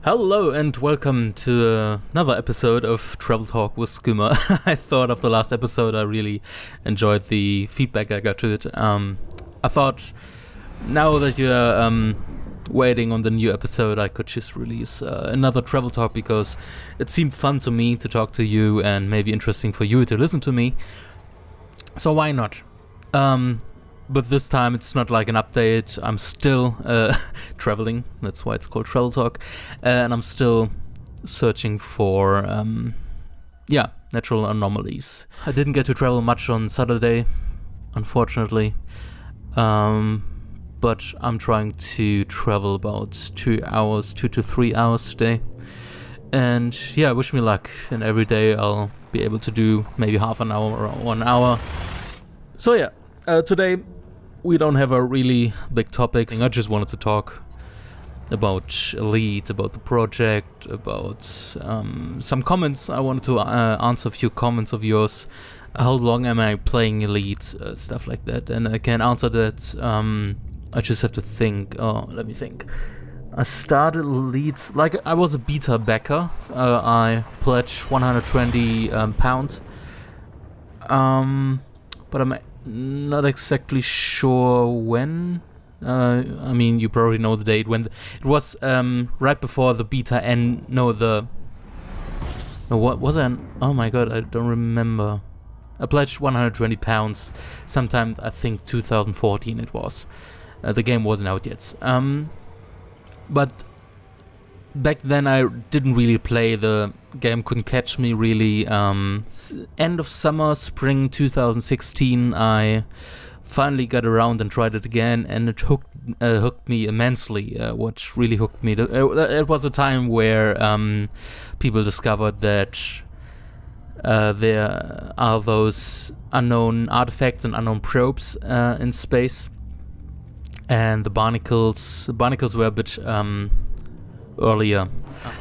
Hello and welcome to another episode of Travel Talk with Skoomer. I thought of the last episode I really enjoyed the feedback I got to it. I thought now that you're waiting on the new episode, I could just release another Travel Talk because it seemed fun to me to talk to you and maybe interesting for you to listen to me. So why not? But this time it's not like an update. I'm still traveling. That's why it's called Travel Talk. And I'm still searching for, natural anomalies. I didn't get to travel much on Saturday, unfortunately. But I'm trying to travel about 2 to 3 hours today. And yeah, wish me luck. And every day I'll be able to do maybe half an hour or 1 hour. So yeah, today we don't have a really big topic. I just wanted to talk about Elite, about the project, about some comments. I wanted to answer a few comments of yours. How long am I playing Elite? Stuff like that. And I can answer that. I just have to think. Oh, let me think. I started Elite, like I was a beta backer. I pledged £120. But I'm not exactly sure when. I mean, you probably know the date when it was. Right before the beta and what was it? Oh my god, I don't remember. I pledged £120 sometime, I think 2014 it was. The game wasn't out yet. But back then I didn't really play. The game couldn't catch me really. End of summer, spring 2016, I finally got around and tried it again, and it hooked me immensely. What really hooked me, it was a time where people discovered that there are those unknown artifacts and unknown probes in space, and the barnacles were a bit earlier.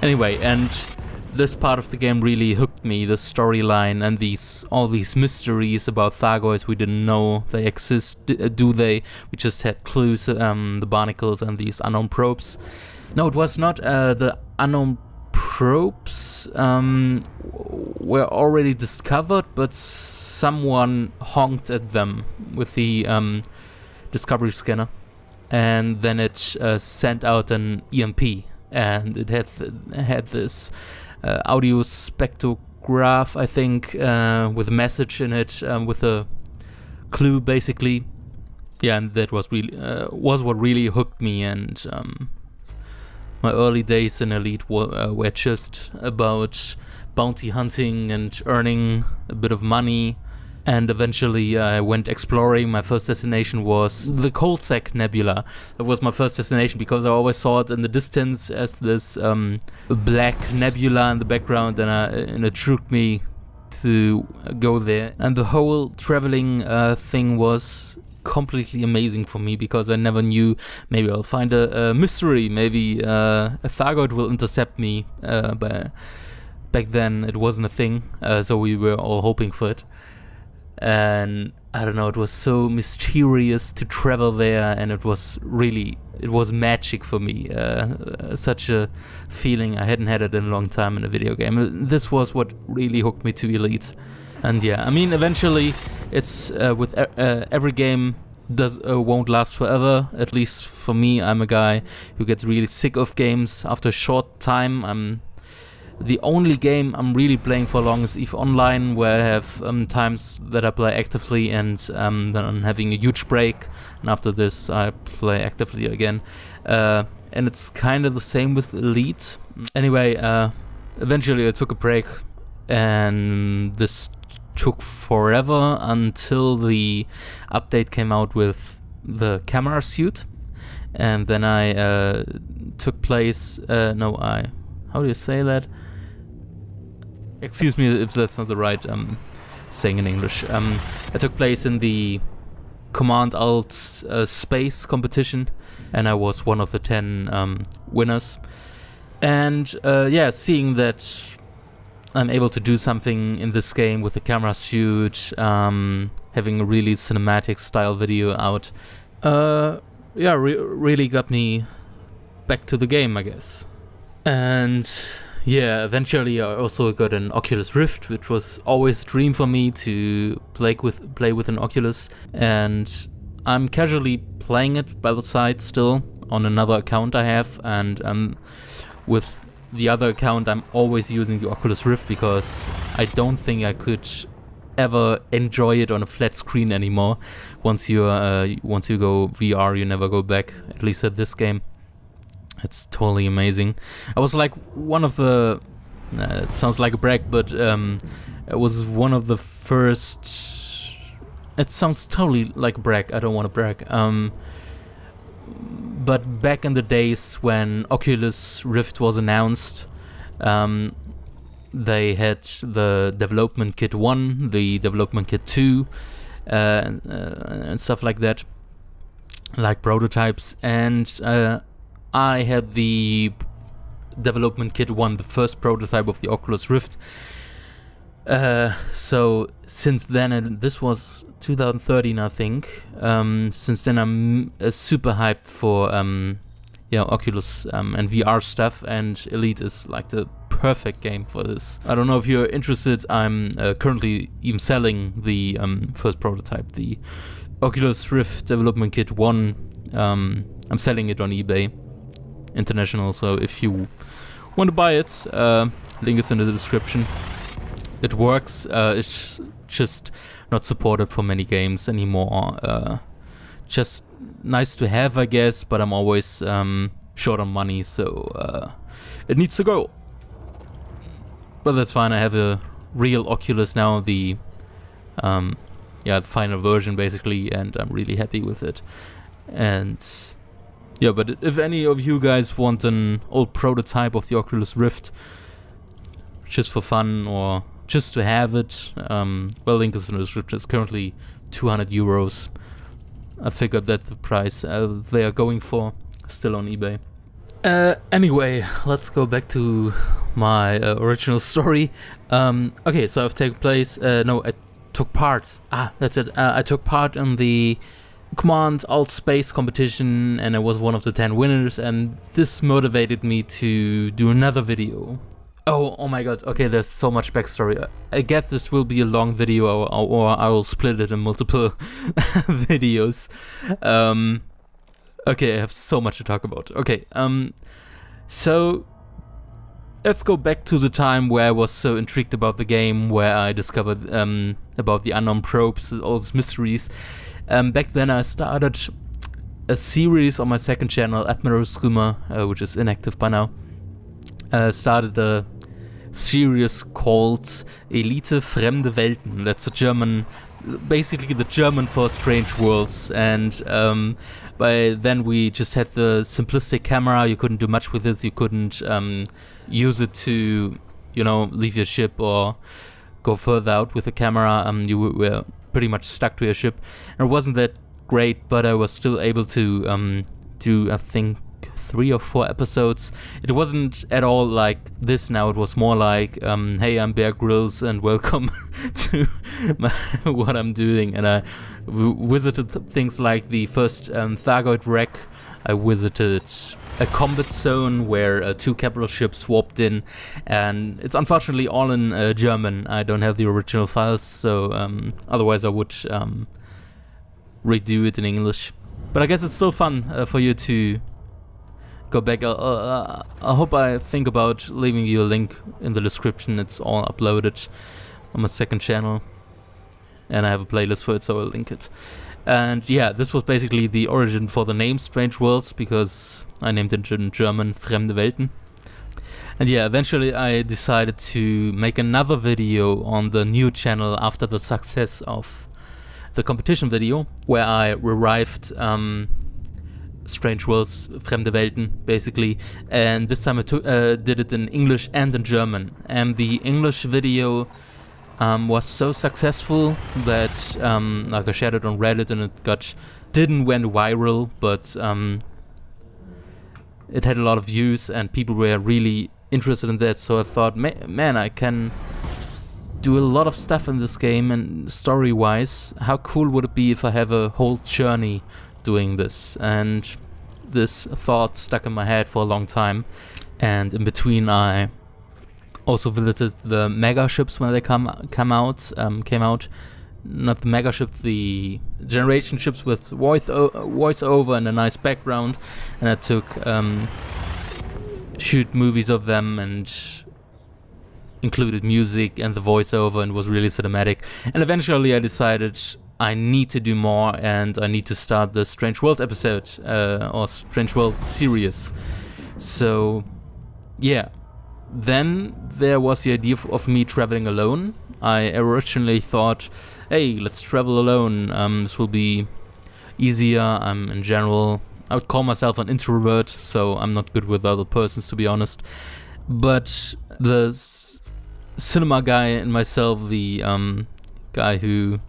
Anyway, and this part of the game really hooked me, the storyline and all these mysteries about Thargoids. We didn't know they exist, do they? We just had clues, the barnacles and these unknown probes. No, it was not. The unknown probes were already discovered, but someone honked at them with the discovery scanner, and then it sent out an EMP. And it had this audio spectrograph, I think, with a message in it, with a clue, basically. Yeah, and that was what really hooked me. And my early days in Elite were just about bounty hunting and earning a bit of money. And eventually I went exploring. My first destination was the Coalsack Nebula. That was my first destination because I always saw it in the distance as this black nebula in the background, and it tricked me to go there. And the whole traveling thing was completely amazing for me because I never knew. Maybe I'll find a mystery. Maybe a Thargoid will intercept me. But back then it wasn't a thing, so we were all hoping for it. And I don't know, it was so mysterious to travel there, and it was magic for me. Such a feeling, I hadn't had it in a long time in a video game. This was what really hooked me to Elite. And yeah, I mean, eventually it's with every game won't last forever. At least for me, I'm a guy who gets really sick of games after a short time. The only game I'm really playing for long is EVE Online, where I have times that I play actively, and then I'm having a huge break, and after this I play actively again. And it's kind of the same with Elite. Anyway, eventually I took a break, and this took forever until the update came out with the camera suit. And then I took place, how do you say that? Excuse me if that's not the right saying in English. I took place in the Command Alt Space competition, and I was one of the 10 winners. And yeah, seeing that I'm able to do something in this game with the camera suit, having a really cinematic style video out, yeah, really got me back to the game, I guess. And yeah, eventually I also got an Oculus Rift, which was always a dream for me to play with an Oculus. And I'm casually playing it by the side still on another account I have, and with the other account I'm always using the Oculus Rift because I don't think I could ever enjoy it on a flat screen anymore. Once you go VR, you never go back, at least at this game. It's totally amazing. I was like one of the it sounds like a brag, but it was one of the first. It sounds totally like a brag. I don't want to brag. But back in the days when Oculus Rift was announced, they had the development kit 1, the development kit 2, and stuff like that, like prototypes. And I had the development kit 1, the first prototype of the Oculus Rift. So since then, and this was 2013, I think. Since then, I'm super hyped for Oculus and VR stuff, and Elite is like the perfect game for this. I don't know if you're interested. I'm currently even selling the first prototype, the Oculus Rift Development Kit 1. I'm selling it on eBay International, so if you want to buy it, link is in the description. It works. It's just not supported for many games anymore. Just nice to have, I guess, but I'm always short on money, so it needs to go. But that's fine. I have a real Oculus now, the final version basically, and I'm really happy with it. And yeah, but if any of you guys want an old prototype of the Oculus Rift, just for fun or just to have it, well, link is in the description. It's currently 200 euros. I figured that the price they are going for, still on eBay. Anyway, let's go back to my original story. Okay, so I've taken place, I took part. That's it. I took part in the Command Alt Space competition, and I was one of the 10 winners, and this motivated me to do another video. Oh my god, okay, there's so much backstory. I guess this will be a long video, or I will split it in multiple videos. Okay, I have so much to talk about. Okay, so let's go back to the time where I was so intrigued about the game, where I discovered about the unknown probes, all these mysteries. Back then I started a series on my second channel, Admiral Skoomer, which is inactive by now. Started a series called Elite Fremde Welten. That's a German, basically the German for Strange Worlds. And by then we just had the simplistic camera. You couldn't do much with it. You couldn't use it to, leave your ship or go further out with the camera. You were pretty much stuck to your ship. And it wasn't that great, but I was still able to do, I think, 3 or 4 episodes. It wasn't at all like this now. It was more like, hey, I'm Bear Grylls and welcome to what I'm doing. And I visited things like the first Thargoid wreck. I visited a combat zone where 2 capital ships warped in, and it's unfortunately all in German. I don't have the original files, so otherwise I would redo it in English. But I guess it's still fun for you to go back. I hope I think about leaving you a link in the description. It's all uploaded on my second channel, and I have a playlist for it, so I'll link it. And yeah, this was basically the origin for the name Strange Worlds, because I named it in German Fremde Welten. And yeah, eventually I decided to make another video on the new channel after the success of the competition video, where I revived Strange Worlds, Fremde Welten, basically. And this time I did it in English and in German. And the English video was so successful that like I shared it on Reddit, and it didn't went viral, but it had a lot of views and people were really interested in that. So I thought, man, I can do a lot of stuff in this game, and story-wise, how cool would it be if I have a whole journey doing this? And this thought stuck in my head for a long time. And in between, I also visited the mega ships when they came out. Not the mega ship, the generation ships with voiceover and a nice background. And I took shoot movies of them and included music and the voiceover, and was really cinematic. And eventually I decided I need to do more, and I need to start the Strange Worlds episode, or Strange Worlds series. So yeah, then there was the idea of me traveling alone. I originally thought, hey, let's travel alone, this will be easier. In general, I would call myself an introvert, so I'm not good with other persons, to be honest. But the cinema guy in myself, the guy who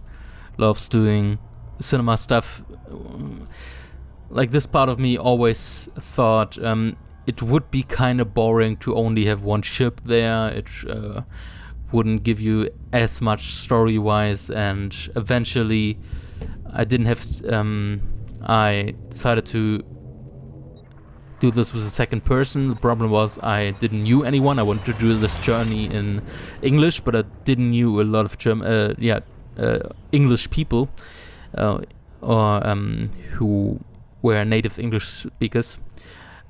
loves doing cinema stuff, like this part of me always thought it would be kind of boring to only have one ship there. It wouldn't give you as much story-wise, and eventually I didn't have I decided to do this with a second person. The problem was I didn't knew anyone. I wanted to do this journey in English, but I didn't knew a lot of English people or who were native English speakers.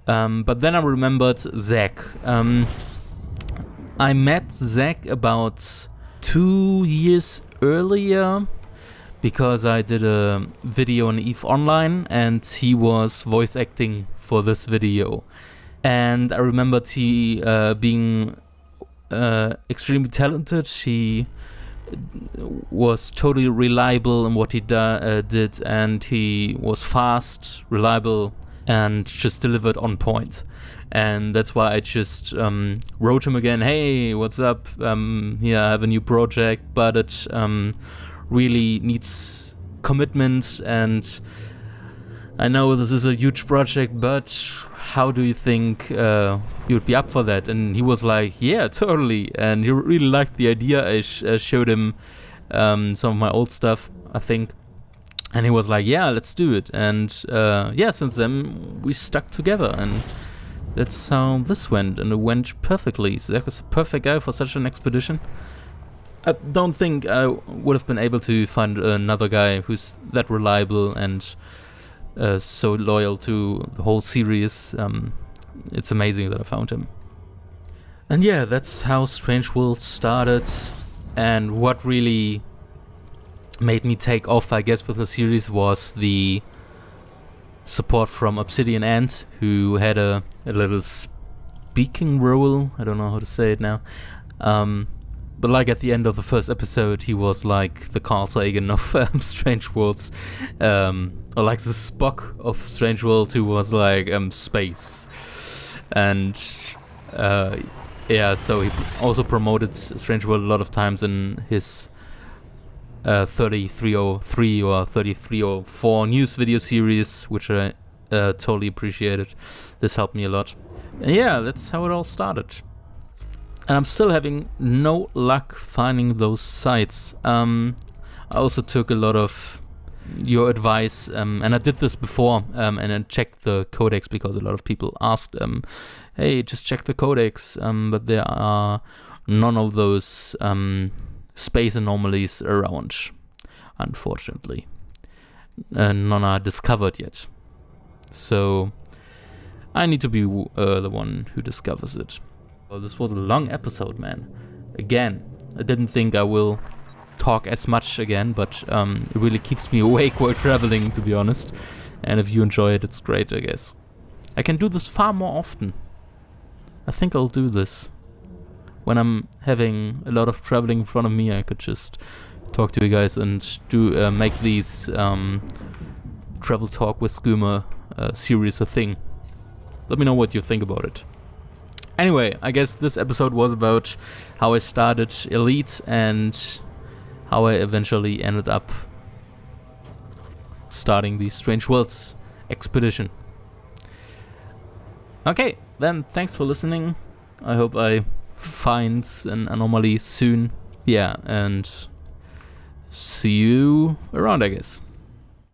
But then I remembered Zach. I met Zach about 2 years earlier because I did a video on EVE Online, and he was voice acting for this video. And I remembered he being extremely talented. He was totally reliable in what he did, and he was fast, reliable, and just delivered on point. And that's why I just wrote him again, hey, what's up? Here, I have a new project, but it really needs commitment, and I know this is a huge project, but how do you think you'd be up for that? And he was like, yeah, totally. And he really liked the idea. I showed him some of my old stuff, I think. And he was like, yeah, let's do it. And yeah, since then we stuck together, and that's how this went, and it went perfectly. So that was a perfect guy for such an expedition. I don't think I would have been able to find another guy who's that reliable and so loyal to the whole series. It's amazing that I found him. And yeah, that's how Strange Worlds started, and what really made me take off, I guess, with the series was the support from Obsidian Ant, who had a little speaking role. I don't know how to say it now. But like at the end of the first episode, he was like the Carl Sagan of Strange Worlds, or like the Spock of Strange Worlds, who was like space. And yeah, so he also promoted Strange World a lot of times in his 3303 or 3304 news video series, which I totally appreciated. This helped me a lot. And yeah, that's how it all started. And I'm still having no luck finding those sites. I also took a lot of your advice, and I did this before, and I checked the codex because a lot of people asked, hey, just check the codex, but there are none of those space anomalies around, unfortunately. None are discovered yet. So I need to be the one who discovers it. Well, this was a long episode, man. Again, I didn't think I will talk as much again, but it really keeps me awake while traveling, to be honest. And if you enjoy it, it's great, I guess. I can do this far more often. I think I'll do this. When I'm having a lot of traveling in front of me, I could just talk to you guys and do make these travel talk with Skoomer series a thing. Let me know what you think about it. Anyway, I guess this episode was about how I started Elite and how I eventually ended up starting the Strange Worlds expedition. Okay, then thanks for listening. I hope I find an anomaly soon. Yeah, and see you around, I guess.